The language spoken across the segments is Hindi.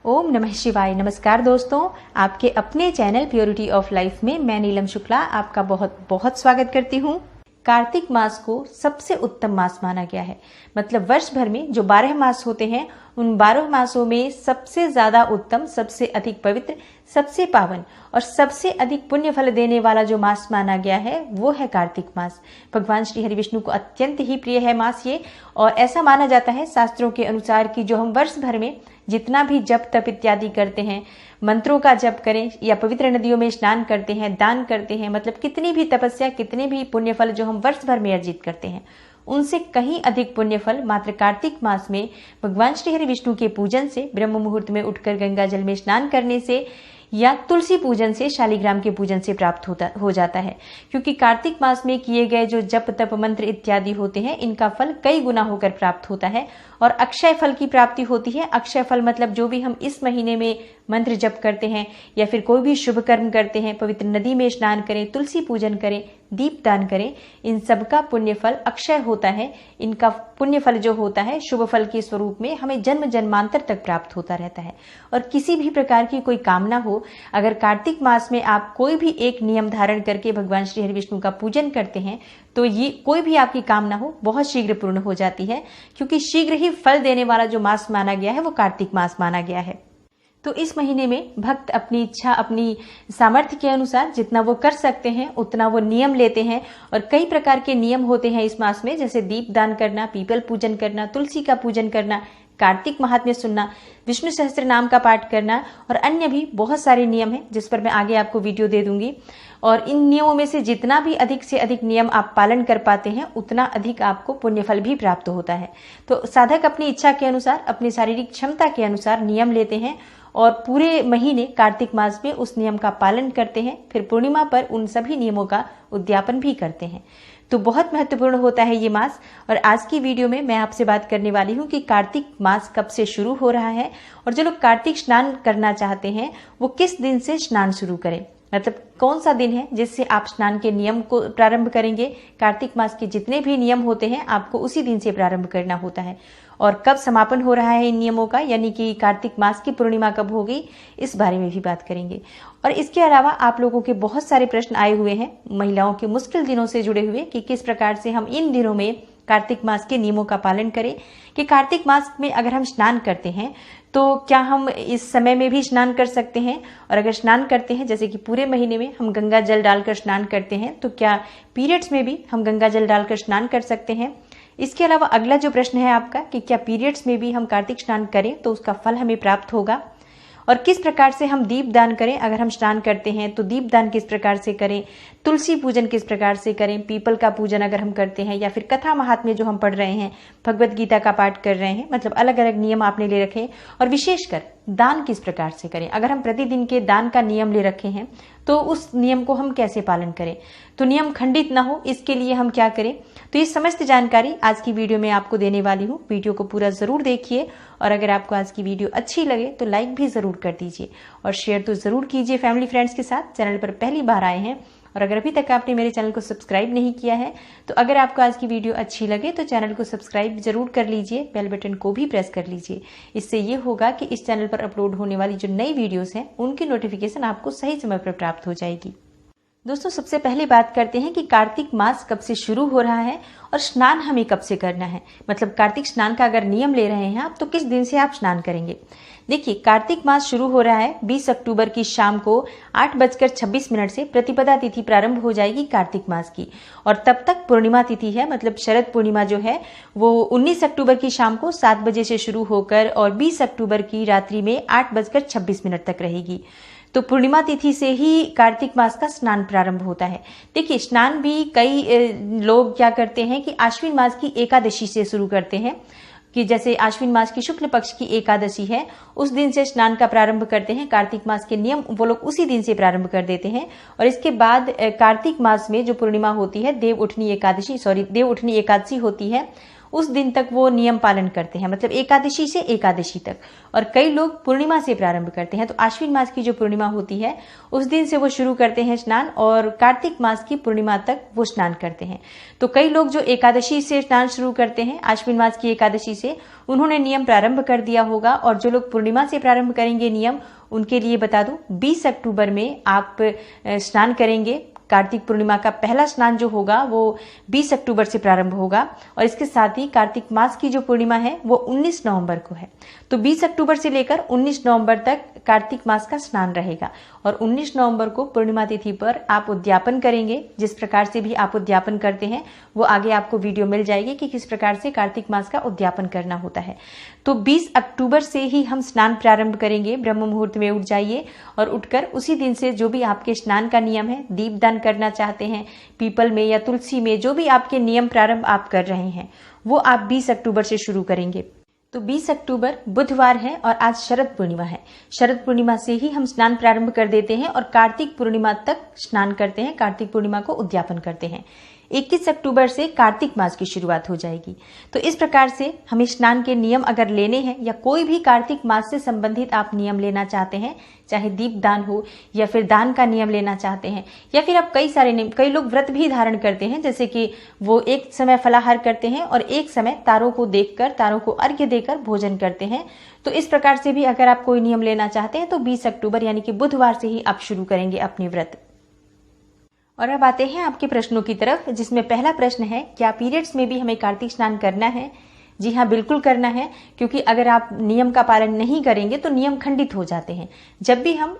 ओम नमः शिवाय। नमस्कार दोस्तों, आपके अपने चैनल प्योरिटी ऑफ लाइफ में मैं नीलम शुक्ला आपका बहुत बहुत स्वागत करती हूँ। कार्तिक मास को सबसे उत्तम मास माना गया है। मतलब वर्ष भर में जो 12 मास होते हैं उन 12 मासों में सबसे ज्यादा उत्तम, सबसे अधिक पवित्र, सबसे पावन और सबसे अधिक पुण्य फल देने वाला जो मास माना गया है वो है कार्तिक मास। भगवान श्री हरि विष्णु को अत्यंत ही प्रिय है मास ये। और ऐसा माना जाता है शास्त्रों के अनुसार कि जो हम वर्ष भर में जितना भी जप तप इत्यादि करते हैं, मंत्रों का जप करें या पवित्र नदियों में स्नान करते हैं, दान करते हैं, मतलब कितनी भी तपस्या, कितने भी पुण्य फल जो हम वर्ष भर में अर्जित करते हैं, उनसे कहीं अधिक पुण्य फल मात्र कार्तिक मास में भगवान श्री हरि विष्णु के पूजन से, ब्रह्म मुहूर्त में उठकर गंगा जल में स्नान करने से या तुलसी पूजन से, शालिग्राम के पूजन से प्राप्त हो जाता है। क्योंकि कार्तिक मास में किए गए जो जप तप मंत्र इत्यादि होते हैं इनका फल कई गुना होकर प्राप्त होता है और अक्षय फल की प्राप्ति होती है। अक्षय फल मतलब जो भी हम इस महीने में मंत्र जप करते हैं या फिर कोई भी शुभ कर्म करते हैं, पवित्र नदी में स्नान करें, तुलसी पूजन करें, दीप दान करें, इन सब का पुण्य फल अक्षय होता है। इनका पुण्य फल जो होता है शुभ फल के स्वरूप में हमें जन्म जन्मांतर तक प्राप्त होता रहता है। और किसी भी प्रकार की कोई कामना हो, अगर कार्तिक मास में आप कोई भी एक नियम धारण करके भगवान श्री हरि विष्णु का पूजन करते हैं तो ये कोई भी आपकी कामना हो बहुत शीघ्र पूर्ण हो जाती है। क्योंकि शीघ्र ही फल देने वाला जो मास माना गया है वो कार्तिक मास माना गया है। तो इस महीने में भक्त अपनी इच्छा, अपनी सामर्थ्य के अनुसार जितना वो कर सकते हैं उतना वो नियम लेते हैं। और कई प्रकार के नियम होते हैं इस मास में, जैसे दीप दान करना, पीपल पूजन करना, तुलसी का पूजन करना, कार्तिक महात्म्य सुनना, विष्णु सहस्त्र नाम का पाठ करना और अन्य भी बहुत सारे नियम हैं जिस पर मैं आगे आपको वीडियो दे दूंगी। और इन नियमों में से जितना भी अधिक से अधिक नियम आप पालन कर पाते हैं उतना अधिक आपको पुण्य फल भी प्राप्त होता है। तो साधक अपनी इच्छा के अनुसार, अपनी शारीरिक क्षमता के अनुसार नियम लेते हैं और पूरे महीने कार्तिक मास में उस नियम का पालन करते हैं। फिर पूर्णिमा पर उन सभी नियमों का उद्यापन भी करते हैं। तो बहुत महत्वपूर्ण होता है ये मास। और आज की वीडियो में मैं आपसे बात करने वाली हूँ कि कार्तिक मास कब से शुरू हो रहा है और जो लोग कार्तिक स्नान करना चाहते हैं वो किस दिन से स्नान शुरू करें। मतलब कौन सा दिन है जिससे आप स्नान के नियम को प्रारंभ करेंगे। कार्तिक मास के जितने भी नियम होते हैं आपको उसी दिन से प्रारंभ करना होता है। और कब समापन हो रहा है इन नियमों का, यानी कि कार्तिक मास की पूर्णिमा कब होगी, इस बारे में भी बात करेंगे। और इसके अलावा आप लोगों के बहुत सारे प्रश्न आए हुए हैं महिलाओं के मुश्किल दिनों से जुड़े हुए कि किस प्रकार से हम इन दिनों में कार्तिक मास के नियमों का पालन करें। कि कार्तिक मास में अगर हम स्नान करते हैं तो क्या हम इस समय में भी स्नान कर सकते हैं, और अगर स्नान करते हैं जैसे कि पूरे महीने में हम गंगा जल डालकर स्नान करते हैं तो क्या पीरियड्स में भी हम गंगा जल डालकर स्नान कर सकते हैं। इसके अलावा अगला जो प्रश्न है आपका कि क्या पीरियड्स में भी हम कार्तिक स्नान करें तो उसका फल हमें प्राप्त होगा। और किस प्रकार से हम दीप दान करें, अगर हम स्नान करते हैं तो दीप दान किस प्रकार से करें, तुलसी पूजन किस प्रकार से करें, पीपल का पूजन अगर हम करते हैं या फिर कथा महात्म्य जो हम पढ़ रहे हैं, भगवत गीता का पाठ कर रहे हैं, मतलब अलग अलग नियम आपने ले रखे हैं। और विशेषकर दान किस प्रकार से करें, अगर हम प्रतिदिन के दान का नियम ले रखे हैं तो उस नियम को हम कैसे पालन करें, तो नियम खंडित ना हो इसके लिए हम क्या करें। तो ये समस्त जानकारी आज की वीडियो में आपको देने वाली हूँ। वीडियो को पूरा जरूर देखिए और अगर आपको आज की वीडियो अच्छी लगे तो लाइक भी जरूर कर दीजिए और शेयर तो जरूर कीजिए फैमिली फ्रेंड्स के साथ। चैनल पर पहली बार आए हैं और अगर अभी तक आपने मेरे चैनल को सब्सक्राइब नहीं किया है तो अगर आपको आज की वीडियो अच्छी लगे तो चैनल को सब्सक्राइब जरूर कर लीजिए, बेल बटन को भी प्रेस कर लीजिए। इससे ये होगा कि इस चैनल पर अपलोड होने वाली जो नई वीडियोस हैं उनकी नोटिफिकेशन आपको सही समय पर प्राप्त हो जाएगी। दोस्तों, सबसे पहले बात करते हैं कि कार्तिक मास कब से शुरू हो रहा है और स्नान हमें कब से करना है। मतलब कार्तिक स्नान का अगर नियम ले रहे हैं आप तो किस दिन से आप स्नान करेंगे। देखिए, कार्तिक मास शुरू हो रहा है 20 अक्टूबर की शाम को 8:26 से प्रतिपदा तिथि प्रारंभ हो जाएगी कार्तिक मास की। और तब तक पूर्णिमा तिथि है, मतलब शरद पूर्णिमा जो है वो 19 अक्टूबर की शाम को 7 बजे से शुरू होकर और 20 अक्टूबर की रात्रि में 8:26 तक रहेगी। तो पूर्णिमा तिथि से ही कार्तिक मास का स्नान प्रारंभ होता है। देखिए, स्नान भी कई लोग क्या करते हैं कि आश्विन मास की एकादशी से शुरू करते हैं, कि जैसे आश्विन मास की शुक्ल पक्ष की एकादशी है उस दिन से स्नान का प्रारंभ करते हैं। कार्तिक मास के नियम वो लोग उसी दिन से प्रारंभ कर देते हैं। और इसके बाद कार्तिक मास में जो पूर्णिमा होती है देव उठनी एकादशी होती है, उस दिन तक वो नियम पालन करते हैं, मतलब एकादशी से एकादशी तक। और कई लोग पूर्णिमा से प्रारंभ करते हैं, तो आश्विन मास की जो पूर्णिमा होती है उस दिन से वो शुरू करते हैं स्नान, और कार्तिक मास की पूर्णिमा तक वो स्नान करते हैं। तो कई लोग जो एकादशी से स्नान शुरू करते हैं, आश्विन मास की एकादशी से, उन्होंने नियम प्रारंभ कर दिया होगा। और जो लोग पूर्णिमा से प्रारंभ करेंगे नियम, उनके लिए बता दूं 20 अक्टूबर में आप स्नान करेंगे। कार्तिक पूर्णिमा का पहला स्नान जो होगा वो 20 अक्टूबर से प्रारंभ होगा, और इसके साथ ही कार्तिक मास की जो पूर्णिमा है वो 19 नवंबर को है। तो 20 अक्टूबर से लेकर 19 नवंबर तक कार्तिक मास का स्नान रहेगा, और 19 नवंबर को पूर्णिमा तिथि पर आप उद्यापन करेंगे। जिस प्रकार से भी आप उद्यापन करते हैं वो आगे आपको वीडियो मिल जाएगी कि किस प्रकार से कार्तिक मास का उद्यापन करना होता है। तो 20 अक्टूबर से ही हम स्नान प्रारंभ करेंगे। ब्रह्म मुहूर्त में उठ जाइए, और उठकर उसी दिन से जो भी आपके स्नान का नियम है, दीपदान करना चाहते हैं पीपल में या तुलसी में, जो भी आपके नियम प्रारंभ आप कर रहे हैं वो आप 20 अक्टूबर से शुरू करेंगे। तो 20 अक्टूबर बुधवार है और आज शरद पूर्णिमा है। शरद पूर्णिमा से ही हम स्नान प्रारंभ कर देते हैं और कार्तिक पूर्णिमा तक स्नान करते हैं, कार्तिक पूर्णिमा को उद्यापन करते हैं। 21 अक्टूबर से कार्तिक मास की शुरुआत हो जाएगी। तो इस प्रकार से हमें स्नान के नियम अगर लेने हैं, या कोई भी कार्तिक मास से संबंधित आप नियम लेना चाहते हैं, चाहे दीप दान हो या फिर दान का नियम लेना चाहते हैं, या फिर आप कई सारे नियम, कई लोग व्रत भी धारण करते हैं, जैसे कि वो एक समय फलाहार करते हैं और एक समय तारों को देखकर, तारों को अर्घ्य देकर भोजन करते हैं। तो इस प्रकार से भी अगर आप कोई नियम लेना चाहते हैं तो 20 अक्टूबर यानी कि बुधवार से ही आप शुरू करेंगे अपने व्रत। और अब आते हैं आपके प्रश्नों की तरफ, जिसमें पहला प्रश्न है, क्या पीरियड्स में भी हमें कार्तिक स्नान करना है? जी हाँ, बिल्कुल करना है, क्योंकि अगर आप नियम का पालन नहीं करेंगे तो नियम खंडित हो जाते हैं। जब भी हम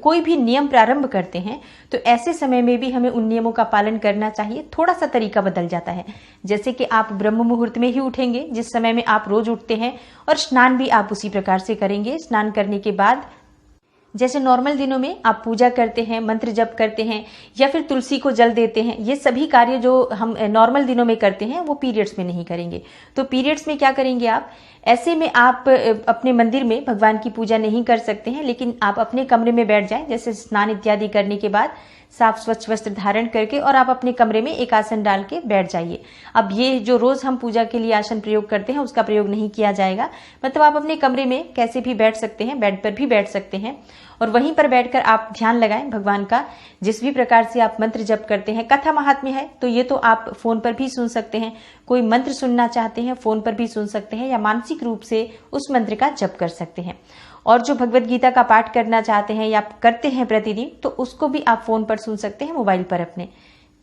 कोई भी नियम प्रारंभ करते हैं तो ऐसे समय में भी हमें उन नियमों का पालन करना चाहिए। थोड़ा सा तरीका बदल जाता है, जैसे कि आप ब्रह्म मुहूर्त में ही उठेंगे जिस समय में आप रोज उठते हैं, और स्नान भी आप उसी प्रकार से करेंगे। स्नान करने के बाद जैसे नॉर्मल दिनों में आप पूजा करते हैं, मंत्र जप करते हैं, या फिर तुलसी को जल देते हैं, ये सभी कार्य जो हम नॉर्मल दिनों में करते हैं वो पीरियड्स में नहीं करेंगे। तो पीरियड्स में क्या करेंगे आप? ऐसे में आप अपने मंदिर में भगवान की पूजा नहीं कर सकते हैं, लेकिन आप अपने कमरे में बैठ जाएं, जैसे स्नान इत्यादि करने के बाद साफ स्वच्छ वस्त्र धारण करके, और आप अपने कमरे में एक आसन डाल के बैठ जाइए। अब ये जो रोज हम पूजा के लिए आसन प्रयोग करते हैं उसका प्रयोग नहीं किया जाएगा, मतलब आप अपने कमरे में कैसे भी बैठ सकते हैं, बेड पर भी बैठ सकते हैं, और वहीं पर बैठकर आप ध्यान लगाएं भगवान का। जिस भी प्रकार से आप मंत्र जप करते हैं, कथा महात्म्य है तो ये तो आप फोन पर भी सुन सकते हैं, कोई मंत्र सुनना चाहते हैं फोन पर भी सुन सकते हैं, या मानसिक रूप से उस मंत्र का जप कर सकते हैं। और जो भगवत गीता का पाठ करना चाहते हैं या करते हैं प्रतिदिन, तो उसको भी आप फोन पर सुन सकते हैं, मोबाइल पर अपने।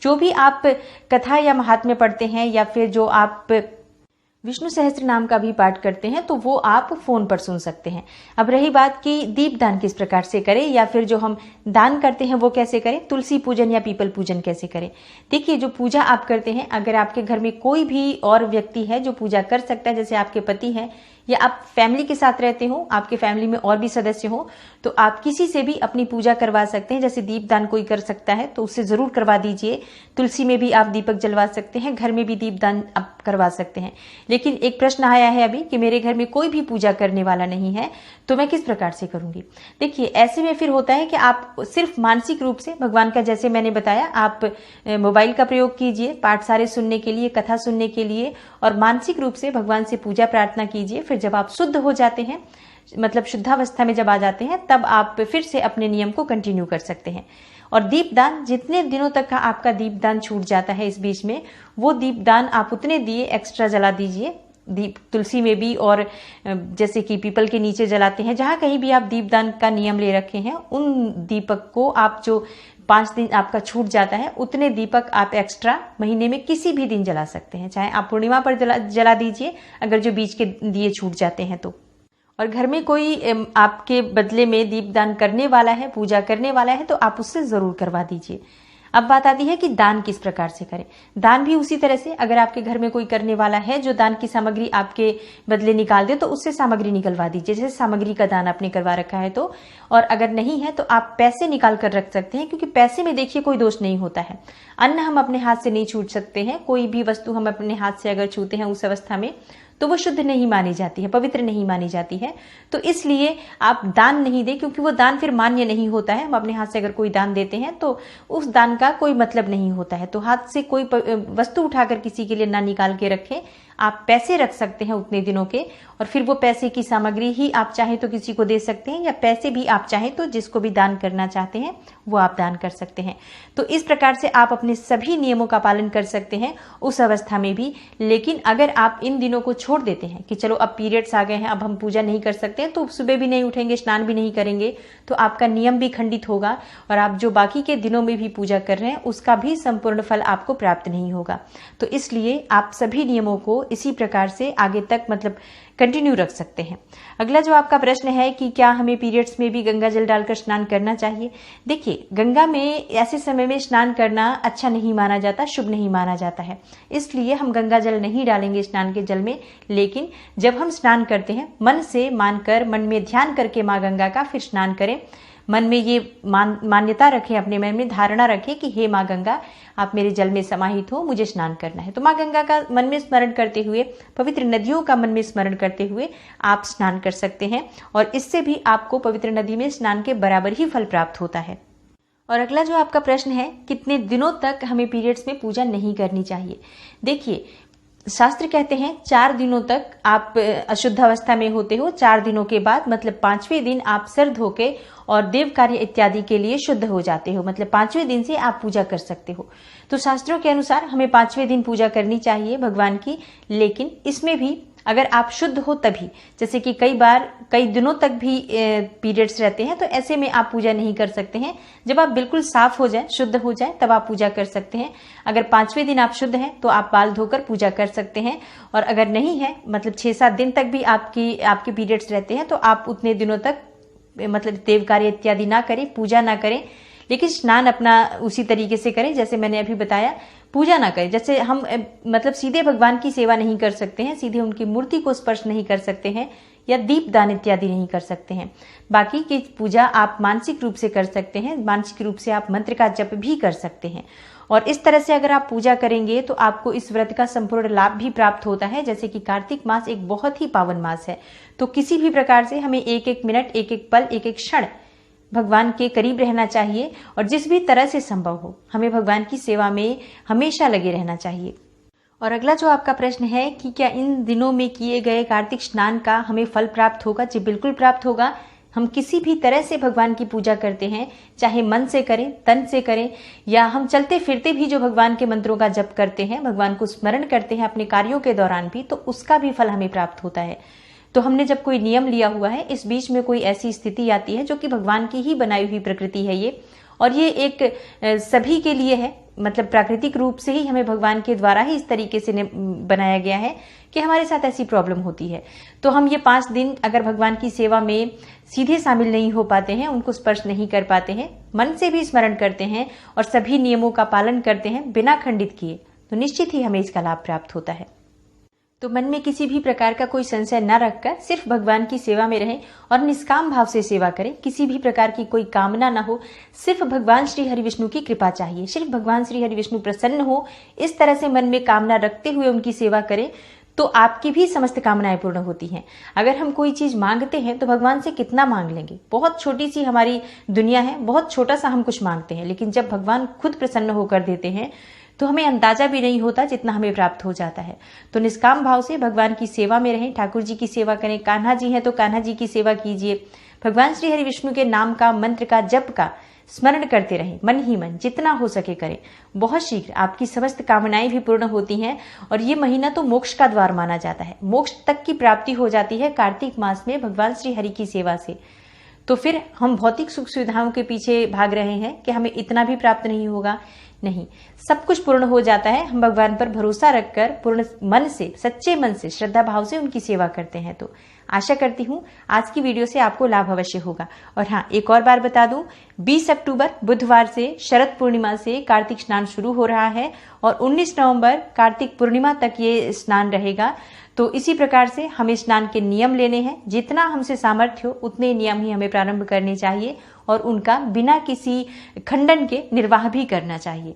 जो भी आप कथा या महात्म्य पढ़ते हैं, या फिर जो आप विष्णु सहस्त्र नाम का भी पाठ करते हैं, तो वो आप फोन पर सुन सकते हैं। अब रही बात कि दीप दान किस प्रकार से करें, या फिर जो हम दान करते हैं वो कैसे करें, तुलसी पूजन या पीपल पूजन कैसे करें। देखिए, जो पूजा आप करते हैं, अगर आपके घर में कोई भी और व्यक्ति है जो पूजा कर सकता है, जैसे आपके पति हैं, या आप फैमिली के साथ रहते हो, आपके फैमिली में और भी सदस्य हो, तो आप किसी से भी अपनी पूजा करवा सकते हैं। जैसे दीपदान कोई कर सकता है तो उससे जरूर करवा दीजिए। तुलसी में भी आप दीपक जलवा सकते हैं, घर में भी दीपदान आप करवा सकते हैं। लेकिन एक प्रश्न आया है अभी कि मेरे घर में कोई भी पूजा करने वाला नहीं है, तो मैं किस प्रकार से करूंगी। देखिए, ऐसे में फिर होता है कि आप सिर्फ मानसिक रूप से भगवान का, जैसे मैंने बताया, आप मोबाइल का प्रयोग कीजिए पाठ सारे सुनने के लिए, कथा सुनने के लिए, और मानसिक रूप से भगवान से पूजा प्रार्थना कीजिए। फिर जब आप शुद्ध हो जाते हैं, मतलब शुद्धावस्था में जब आ जाते हैं, तब आप फिर से अपने नियम को कंटिन्यू कर सकते हैं। और दीपदान, जितने दिनों तक का आपका दीपदान छूट जाता है इस बीच में, वो दीपदान आप उतने दिए एक्स्ट्रा जला दीजिए। दीप तुलसी में भी, और जैसे कि पीपल के नीचे जलाते हैं, जहां कहीं भी आप दीपदान का नियम ले रखे हैं, उन दीपक को आप, जो 5 दिन आपका छूट जाता है, उतने दीपक आप एक्स्ट्रा महीने में किसी भी दिन जला सकते हैं। चाहे आप पूर्णिमा पर जला दीजिए, अगर जो बीच के दिए छूट जाते हैं तो। और घर में कोई आपके बदले में दीपदान करने वाला है, पूजा करने वाला है, तो आप उससे जरूर करवा दीजिए। अब बात आती है कि दान किस प्रकार से करें। दान भी उसी तरह से, अगर आपके घर में कोई करने वाला है जो दान की सामग्री आपके बदले निकाल दे, तो उससे सामग्री निकलवा दीजिए। जैसे सामग्री का दान आपने करवा रखा है तो, और अगर नहीं है तो आप पैसे निकाल कर रख सकते हैं, क्योंकि पैसे में देखिए कोई दोष नहीं होता है। अन्न हम अपने हाथ से नहीं छू सकते हैं, कोई भी वस्तु हम अपने हाथ से अगर छूते हैं उस अवस्था में तो वो शुद्ध नहीं मानी जाती है, पवित्र नहीं मानी जाती है। तो इसलिए आप दान नहीं दें, क्योंकि वो दान फिर मान्य नहीं होता है। हम अपने हाथ से अगर कोई दान देते हैं तो उस दान का कोई मतलब नहीं होता है। तो हाथ से कोई वस्तु उठाकर किसी के लिए ना निकाल के रखें। आप पैसे रख सकते हैं उतने दिनों के, और फिर वो पैसे की सामग्री ही आप चाहें तो किसी को दे सकते हैं, या पैसे भी आप चाहें तो जिसको भी दान करना चाहते हैं वो आप दान कर सकते हैं। तो इस प्रकार से आप अपने सभी नियमों का पालन कर सकते हैं उस अवस्था में भी। लेकिन अगर आप इन दिनों को छोड़ देते हैं कि चलो अब पीरियड्स आ गए हैं, अब हम पूजा नहीं कर सकते हैं, तो सुबह भी नहीं उठेंगे, स्नान भी नहीं करेंगे, तो आपका नियम भी खंडित होगा और आप जो बाकी के दिनों में भी पूजा कर रहे हैं उसका भी संपूर्ण फल आपको प्राप्त नहीं होगा। तो इसलिए आप सभी नियमों को इसी प्रकार से आगे तक मतलब कंटिन्यू रख सकते हैं। अगला जो आपका प्रश्न है कि क्या हमें पीरियड्स में भी गंगा जल डालकर स्नान करना चाहिए। देखिए, गंगा में ऐसे समय में स्नान करना अच्छा नहीं माना जाता, शुभ नहीं माना जाता है, इसलिए हम गंगा जल नहीं डालेंगे स्नान के जल में। लेकिन जब हम स्नान करते हैं मन से मानकर, मन में ध्यान करके माँ गंगा का फिर स्नान करें। मन में ये मान्यता रखें, अपने मन में धारणा रखें कि हे माँ गंगा, आप मेरे जल में समाहित हो, मुझे स्नान करना है। तो माँ गंगा का मन में स्मरण करते हुए, पवित्र नदियों का मन में स्मरण करते हुए आप स्नान कर सकते हैं, और इससे भी आपको पवित्र नदी में स्नान के बराबर ही फल प्राप्त होता है। और अगला जो आपका प्रश्न है, कितने दिनों तक हमें पीरियड्स में पूजा नहीं करनी चाहिए। देखिए, शास्त्र कहते हैं 4 दिनों तक आप अशुद्ध अवस्था में होते हो। 4 दिनों के बाद मतलब 5वें दिन आप सिर धो के और देव कार्य इत्यादि के लिए शुद्ध हो जाते हो, मतलब 5वें दिन से आप पूजा कर सकते हो। तो शास्त्रों के अनुसार हमें 5वें दिन पूजा करनी चाहिए भगवान की। लेकिन इसमें भी अगर आप शुद्ध हो तभी, जैसे कि कई बार कई दिनों तक भी पीरियड्स रहते हैं, तो ऐसे में आप पूजा नहीं कर सकते हैं। जब आप बिल्कुल साफ हो जाए, शुद्ध हो जाए, तब आप पूजा कर सकते हैं। अगर 5वें दिन आप शुद्ध हैं तो आप बाल धोकर पूजा कर सकते हैं, और अगर नहीं है, मतलब 6-7 दिन तक भी आपके पीरियड्स रहते हैं, तो आप उतने दिनों तक मतलब देव कार्य इत्यादि ना करें, पूजा ना करें। लेकिन स्नान अपना उसी तरीके से करें जैसे मैंने अभी बताया। पूजा ना करें, जैसे हम मतलब सीधे भगवान की सेवा नहीं कर सकते हैं, सीधे उनकी मूर्ति को स्पर्श नहीं कर सकते हैं, या दीप दान इत्यादि नहीं कर सकते हैं। बाकी की पूजा आप मानसिक रूप से कर सकते हैं, मानसिक रूप से आप मंत्र का जप भी कर सकते हैं। और इस तरह से अगर आप पूजा करेंगे तो आपको इस व्रत का संपूर्ण लाभ भी प्राप्त होता है। जैसे कि कार्तिक मास एक बहुत ही पावन मास है, तो किसी भी प्रकार से हमें एक एक मिनट, एक एक पल, एक एक क्षण भगवान के करीब रहना चाहिए, और जिस भी तरह से संभव हो हमें भगवान की सेवा में हमेशा लगे रहना चाहिए। और अगला जो आपका प्रश्न है कि क्या इन दिनों में किए गए कार्तिक स्नान का हमें फल प्राप्त होगा। जी बिल्कुल प्राप्त होगा। हम किसी भी तरह से भगवान की पूजा करते हैं, चाहे मन से करें, तन से करें, या हम चलते फिरते भी जो भगवान के मंत्रों का जप करते हैं, भगवान को स्मरण करते हैं अपने कार्यों के दौरान भी, तो उसका भी फल हमें प्राप्त होता है। तो हमने जब कोई नियम लिया हुआ है, इस बीच में कोई ऐसी स्थिति आती है जो कि भगवान की ही बनाई हुई प्रकृति है ये, और ये एक सभी के लिए है, मतलब प्राकृतिक रूप से ही हमें भगवान के द्वारा ही इस तरीके से बनाया गया है कि हमारे साथ ऐसी प्रॉब्लम होती है। तो हम ये 5 दिन अगर भगवान की सेवा में सीधे शामिल नहीं हो पाते हैं, उनको स्पर्श नहीं कर पाते हैं, मन से भी स्मरण करते हैं और सभी नियमों का पालन करते हैं बिना खंडित किए, तो निश्चित ही हमें इसका लाभ प्राप्त होता है। तो मन में किसी भी प्रकार का कोई संशय न रखकर सिर्फ भगवान की सेवा में रहें और निष्काम भाव से सेवा करें। किसी भी प्रकार की कोई कामना ना हो, सिर्फ भगवान श्री हरि विष्णु की कृपा चाहिए, सिर्फ भगवान श्री हरि विष्णु प्रसन्न हो, इस तरह से मन में कामना रखते हुए उनकी सेवा करें तो आपकी भी समस्त कामनाएं पूर्ण होती हैं। अगर हम कोई चीज मांगते हैं तो भगवान से कितना मांग लेंगे, बहुत छोटी सी हमारी दुनिया है, बहुत छोटा सा हम कुछ मांगते हैं, लेकिन जब भगवान खुद प्रसन्न होकर देते हैं तो हमें अंदाजा भी नहीं होता जितना हमें प्राप्त हो जाता है। तो निष्काम भाव से भगवान की सेवा में रहें, ठाकुर जी की सेवा करें, कान्हा जी हैं तो कान्हा जी की सेवा कीजिए, भगवान श्री हरि विष्णु के नाम का, मंत्र का, जप का स्मरण करते रहें, मन ही मन जितना हो सके करें। बहुत शीघ्र आपकी समस्त कामनाएं भी पूर्ण होती हैं और ये महीना तो मोक्ष का द्वार माना जाता है, मोक्ष तक की प्राप्ति हो जाती है कार्तिक मास में भगवान श्री हरि की सेवा से। तो फिर हम भौतिक सुख सुविधाओं के पीछे भाग रहे हैं कि हमें इतना भी प्राप्त नहीं होगा, नहीं, सब कुछ पूर्ण हो जाता है। हम भगवान पर भरोसा रखकर पूर्ण मन से, सच्चे मन से, श्रद्धा भाव से उनकी सेवा करते हैं। तो आशा करती हूँ आज की वीडियो से आपको लाभ अवश्य होगा। और हाँ, एक और बार बता दूं, 20 अक्टूबर बुधवार से शरद पूर्णिमा से कार्तिक स्नान शुरू हो रहा है और 19 नवंबर कार्तिक पूर्णिमा तक ये स्नान रहेगा। तो इसी प्रकार से हमें स्नान के नियम लेने हैं, जितना हमसे सामर्थ्य हो उतने नियम ही हमें प्रारंभ करने चाहिए और उनका बिना किसी खंडन के निर्वाह भी करना चाहिए।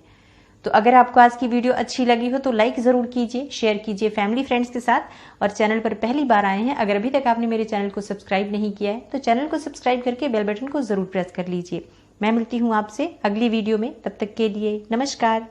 तो अगर आपको आज की वीडियो अच्छी लगी हो तो लाइक ज़रूर कीजिए, शेयर कीजिए फैमिली फ्रेंड्स के साथ। और चैनल पर पहली बार आए हैं, अगर अभी तक आपने मेरे चैनल को सब्सक्राइब नहीं किया है तो चैनल को सब्सक्राइब करके बेल बटन को ज़रूर प्रेस कर लीजिए। मैं मिलती हूँ आपसे अगली वीडियो में, तब तक के लिए नमस्कार।